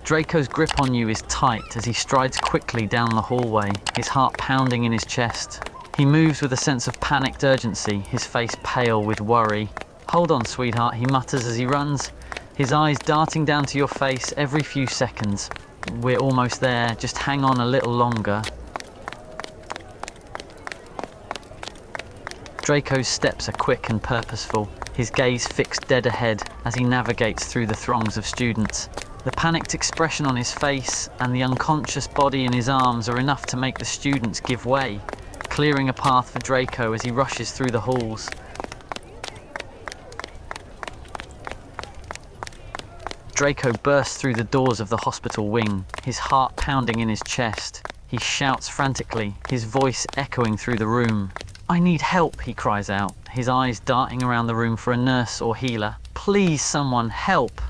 Draco's grip on you is tight as he strides quickly down the hallway, his heart pounding in his chest. He moves with a sense of panicked urgency, his face pale with worry. "Hold on, sweetheart," he mutters as he runs, his eyes darting down to your face every few seconds. "We're almost there, just hang on a little longer." Draco's steps are quick and purposeful, his gaze fixed dead ahead as he navigates through the throngs of students. The panicked expression on his face and the unconscious body in his arms are enough to make the students give way, clearing a path for Draco as he rushes through the halls. Draco bursts through the doors of the hospital wing, his heart pounding in his chest. He shouts frantically, his voice echoing through the room. "I need help," he cries out, his eyes darting around the room for a nurse or healer. "Please, someone, help!"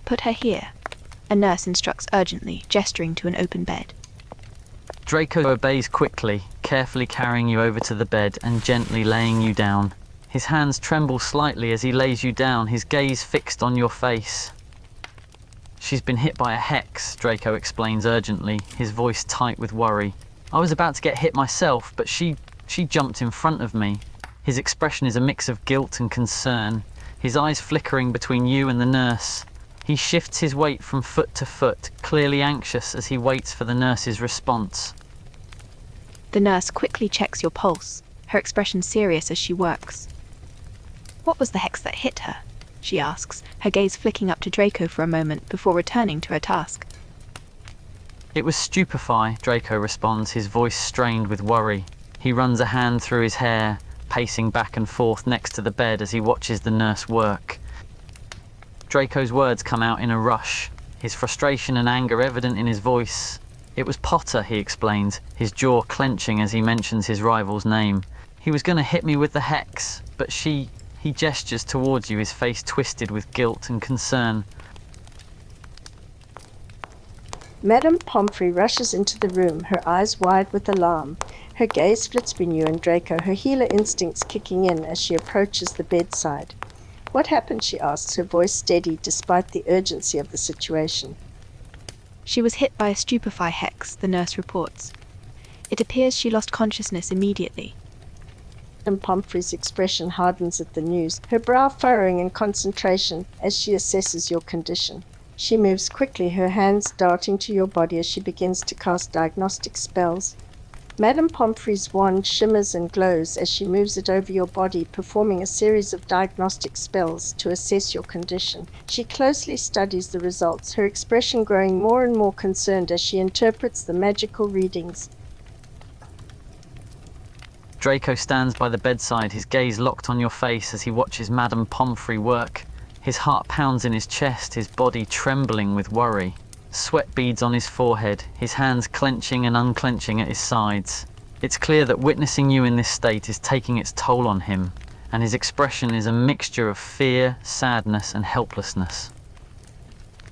"Put her here," a nurse instructs urgently, gesturing to an open bed. Draco obeys quickly, carefully carrying you over to the bed and gently laying you down. His hands tremble slightly as he lays you down, his gaze fixed on your face. "She's been hit by a hex," Draco explains urgently, his voice tight with worry. "I was about to get hit myself, but she jumped in front of me." His expression is a mix of guilt and concern, his eyes flickering between you and the nurse. He shifts his weight from foot to foot, clearly anxious as he waits for the nurse's response. The nurse quickly checks your pulse, her expression serious as she works. "What was the hex that hit her?" she asks, her gaze flicking up to Draco for a moment before returning to her task. "It was stupefy," Draco responds, his voice strained with worry. He runs a hand through his hair, pacing back and forth next to the bed as he watches the nurse work. Draco's words come out in a rush, his frustration and anger evident in his voice. "It was Potter," he explains, his jaw clenching as he mentions his rival's name. "He was going to hit me with the hex, but she..." He gestures towards you, his face twisted with guilt and concern. Madame Pomfrey rushes into the room, her eyes wide with alarm. Her gaze flits between you and Draco, her healer instincts kicking in as she approaches the bedside. "What happened?" she asks, her voice steady despite the urgency of the situation. "She was hit by a stupefy hex," the nurse reports. "It appears she lost consciousness immediately." Madame Pomfrey's expression hardens at the news, her brow furrowing in concentration as she assesses your condition. She moves quickly, her hands darting to your body as she begins to cast diagnostic spells. Madame Pomfrey's wand shimmers and glows as she moves it over your body, performing a series of diagnostic spells to assess your condition. She closely studies the results, her expression growing more and more concerned as she interprets the magical readings. Draco stands by the bedside, his gaze locked on your face as he watches Madame Pomfrey work. His heart pounds in his chest, his body trembling with worry. Sweat beads on his forehead, his hands clenching and unclenching at his sides. It's clear that witnessing you in this state is taking its toll on him, and his expression is a mixture of fear, sadness, and helplessness.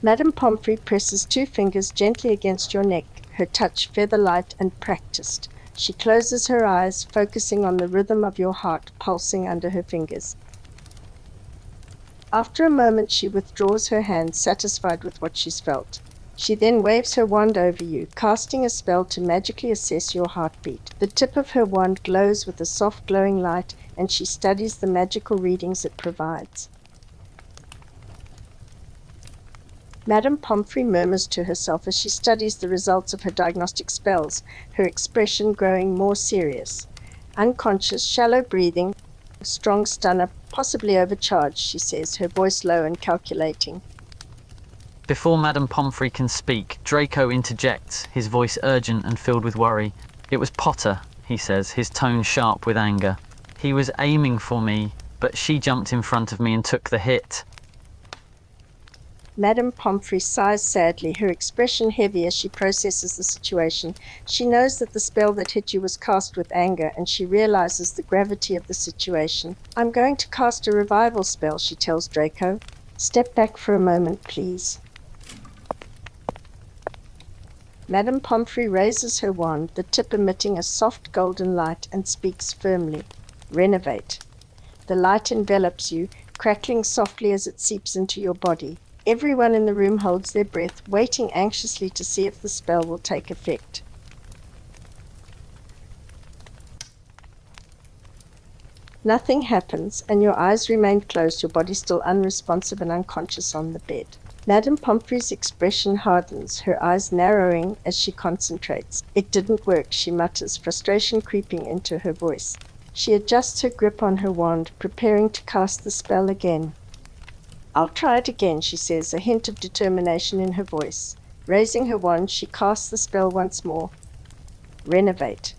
Madame Pomfrey presses 2 fingers gently against your neck, her touch feather-light and practiced. She closes her eyes, focusing on the rhythm of your heart pulsing under her fingers. After a moment, she withdraws her hand, satisfied with what she's felt. She then waves her wand over you, casting a spell to magically assess your heartbeat. The tip of her wand glows with a soft glowing light, and she studies the magical readings it provides. Madame Pomfrey murmurs to herself as she studies the results of her diagnostic spells, her expression growing more serious. Unconscious, shallow breathing, strong stunner, possibly overcharged, she says, her voice low and calculating. Before Madame Pomfrey can speak, Draco interjects, his voice urgent and filled with worry. "It was Potter," he says, his tone sharp with anger. "He was aiming for me, but she jumped in front of me and took the hit." Madame Pomfrey sighs sadly, her expression heavy as she processes the situation. She knows that the spell that hit you was cast with anger, and she realizes the gravity of the situation. "I'm going to cast a revival spell," she tells Draco. "Step back for a moment, please." Madame Pomfrey raises her wand, the tip emitting a soft golden light, and speaks firmly. "Renovate." The light envelops you, crackling softly as it seeps into your body. Everyone in the room holds their breath, waiting anxiously to see if the spell will take effect. Nothing happens, and your eyes remain closed, your body still unresponsive and unconscious on the bed. Madame Pomfrey's expression hardens, her eyes narrowing as she concentrates. It didn't work, she mutters, frustration creeping into her voice. She adjusts her grip on her wand, preparing to cast the spell again. I'll try it again, she says, a hint of determination in her voice. Raising her wand, she casts the spell once more. Renovate.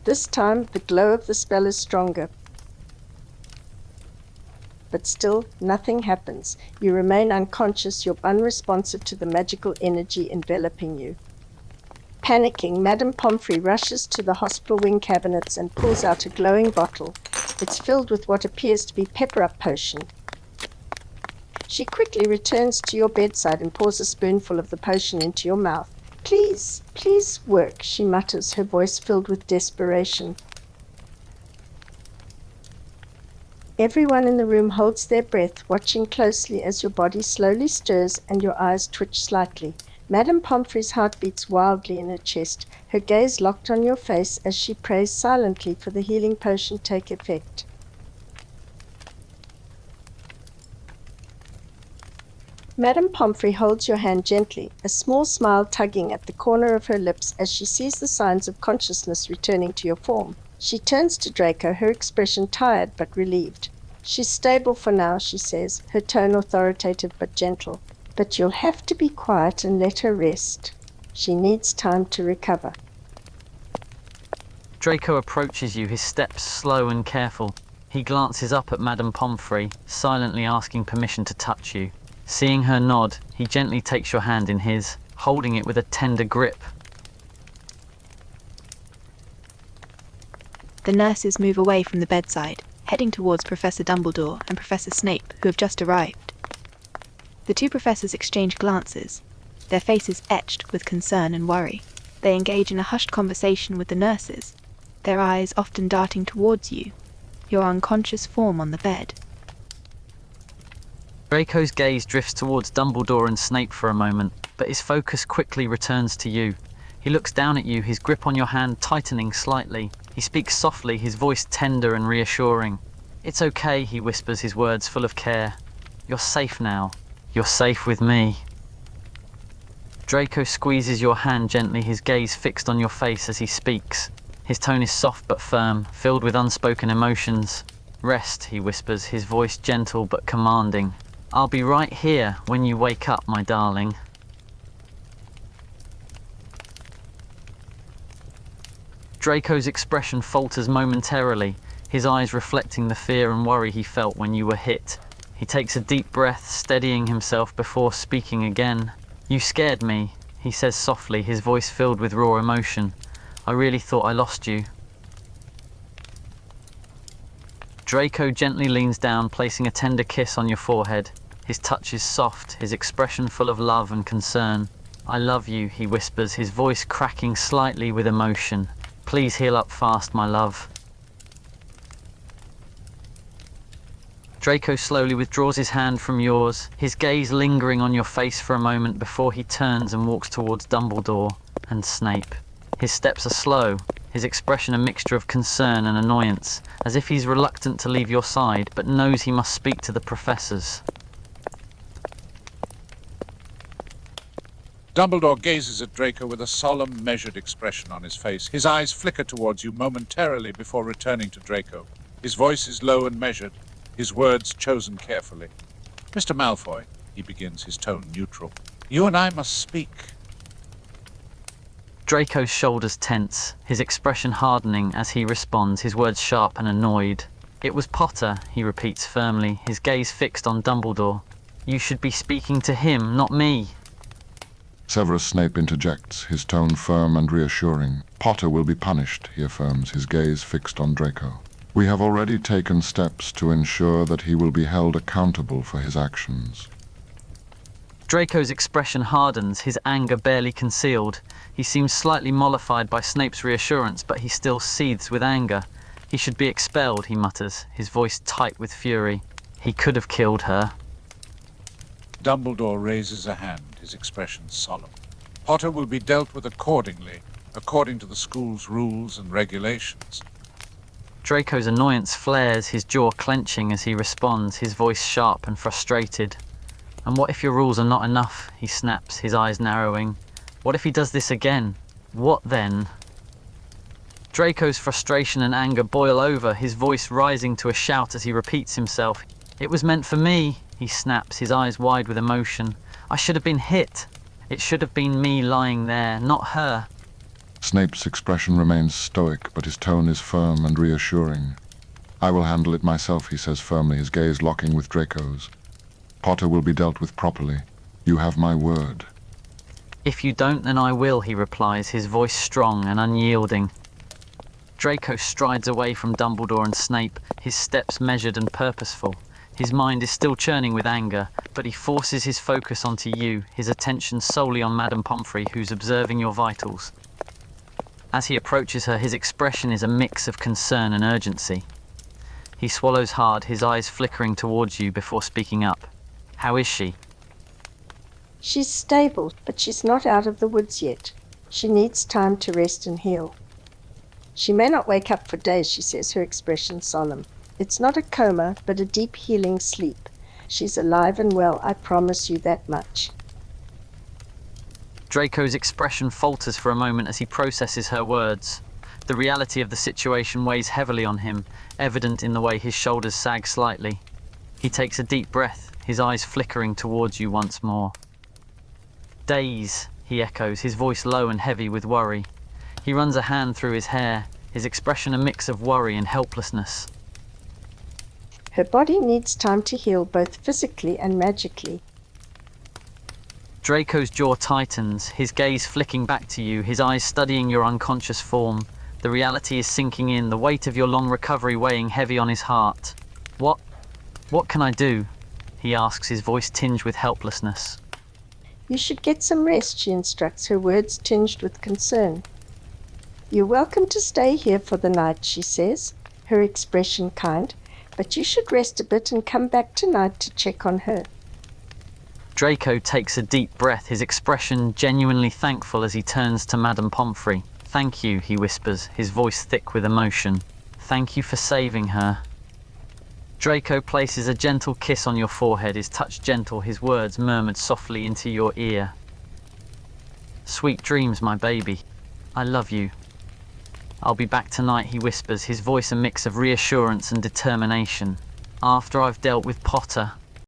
This time, the glow of the spell is stronger. But still, nothing happens. You remain unconscious, you're unresponsive to the magical energy enveloping you. Panicking, Madame Pomfrey rushes to the hospital wing cabinets and pulls out a glowing bottle. It's filled with what appears to be pepper-up potion. She quickly returns to your bedside and pours a spoonful of the potion into your mouth. Please, please work, she mutters, her voice filled with desperation. Everyone in the room holds their breath, watching closely as your body slowly stirs and your eyes twitch slightly. Madame Pomfrey's heart beats wildly in her chest, her gaze locked on your face as she prays silently for the healing potion to take effect. Madame Pomfrey holds your hand gently, a small smile tugging at the corner of her lips as she sees the signs of consciousness returning to your form. She turns to Draco, her expression tired but relieved. She's stable for now, she says, her tone authoritative but gentle. But you'll have to be quiet and let her rest. She needs time to recover. Draco approaches you, his steps slow and careful. He glances up at Madame Pomfrey, silently asking permission to touch you. Seeing her nod, he gently takes your hand in his, holding it with a tender grip. The nurses move away from the bedside, heading towards Professor Dumbledore and Professor Snape, who have just arrived. The two professors exchange glances, their faces etched with concern and worry. They engage in a hushed conversation with the nurses, their eyes often darting towards you, your unconscious form on the bed. Draco's gaze drifts towards Dumbledore and Snape for a moment, but his focus quickly returns to you. He looks down at you, his grip on your hand tightening slightly. He speaks softly, his voice tender and reassuring. "It's okay," he whispers, his words full of care. "You're safe now. You're safe with me." Draco squeezes your hand gently, his gaze fixed on your face as he speaks. His tone is soft but firm, filled with unspoken emotions. "Rest," he whispers, his voice gentle but commanding. "I'll be right here when you wake up, my darling." Draco's expression falters momentarily, his eyes reflecting the fear and worry he felt when you were hit. He takes a deep breath, steadying himself before speaking again. "You scared me," he says softly, his voice filled with raw emotion. "I really thought I lost you." Draco gently leans down, placing a tender kiss on your forehead. His touch is soft, his expression full of love and concern. "I love you," he whispers, his voice cracking slightly with emotion. "Please heal up fast, my love." Draco slowly withdraws his hand from yours, his gaze lingering on your face for a moment before he turns and walks towards Dumbledore and Snape. His steps are slow, his expression a mixture of concern and annoyance, as if he's reluctant to leave your side but knows he must speak to the professors. Dumbledore gazes at Draco with a solemn, measured expression on his face. His eyes flicker towards you momentarily before returning to Draco. His voice is low and measured, his words chosen carefully. "Mr. Malfoy," he begins, his tone neutral, "you and I must speak." Draco's shoulders tense, his expression hardening as he responds, his words sharp and annoyed. "It was Potter," he repeats firmly, his gaze fixed on Dumbledore. "You should be speaking to him, not me." Severus Snape interjects, his tone firm and reassuring. "Potter will be punished," he affirms, his gaze fixed on Draco. "We have already taken steps to ensure that he will be held accountable for his actions." Draco's expression hardens, his anger barely concealed. He seems slightly mollified by Snape's reassurance, but he still seethes with anger. "He should be expelled," he mutters, his voice tight with fury. "He could have killed her." Dumbledore raises a hand, his expression solemn. Potter will be dealt with accordingly, according to the school's rules and regulations. Draco's annoyance flares, his jaw clenching as he responds, his voice sharp and frustrated. And what if your rules are not enough? He snaps, his eyes narrowing. What if he does this again? What then? Draco's frustration and anger boil over, his voice rising to a shout as he repeats himself. It was meant for me, he snaps, his eyes wide with emotion. I should have been hit. It should have been me lying there, not her. Snape's expression remains stoic, but his tone is firm and reassuring. I will handle it myself, he says firmly, his gaze locking with Draco's. Potter will be dealt with properly. You have my word. If you don't, then I will, he replies, his voice strong and unyielding. Draco strides away from Dumbledore and Snape, his steps measured and purposeful. His mind is still churning with anger, but he forces his focus onto you, his attention solely on Madame Pomfrey, who's observing your vitals. As he approaches her, his expression is a mix of concern and urgency. He swallows hard, his eyes flickering towards you before speaking up. How is she? She's stable, but she's not out of the woods yet. She needs time to rest and heal. She may not wake up for days, she says, her expression solemn. It's not a coma, but a deep healing sleep. She's alive and well, I promise you that much. Draco's expression falters for a moment as he processes her words. The reality of the situation weighs heavily on him, evident in the way his shoulders sag slightly. He takes a deep breath, his eyes flickering towards you once more. Days, he echoes, his voice low and heavy with worry. He runs a hand through his hair, his expression a mix of worry and helplessness. Her body needs time to heal both physically and magically. Draco's jaw tightens, his gaze flicking back to you, his eyes studying your unconscious form. The reality is sinking in, the weight of your long recovery weighing heavy on his heart. What can I do? He asks, his voice tinged with helplessness. You should get some rest, she instructs, her words tinged with concern. You're welcome to stay here for the night, she says, her expression kind, but you should rest a bit and come back tonight to check on her. Draco takes a deep breath, his expression genuinely thankful as he turns to Madame Pomfrey. Thank you, he whispers, his voice thick with emotion. Thank you for saving her. Draco places a gentle kiss on your forehead, his touch gentle, his words murmured softly into your ear. Sweet dreams, my baby. I love you. I'll be back tonight, he whispers, his voice a mix of reassurance and determination. After I've dealt with Potter,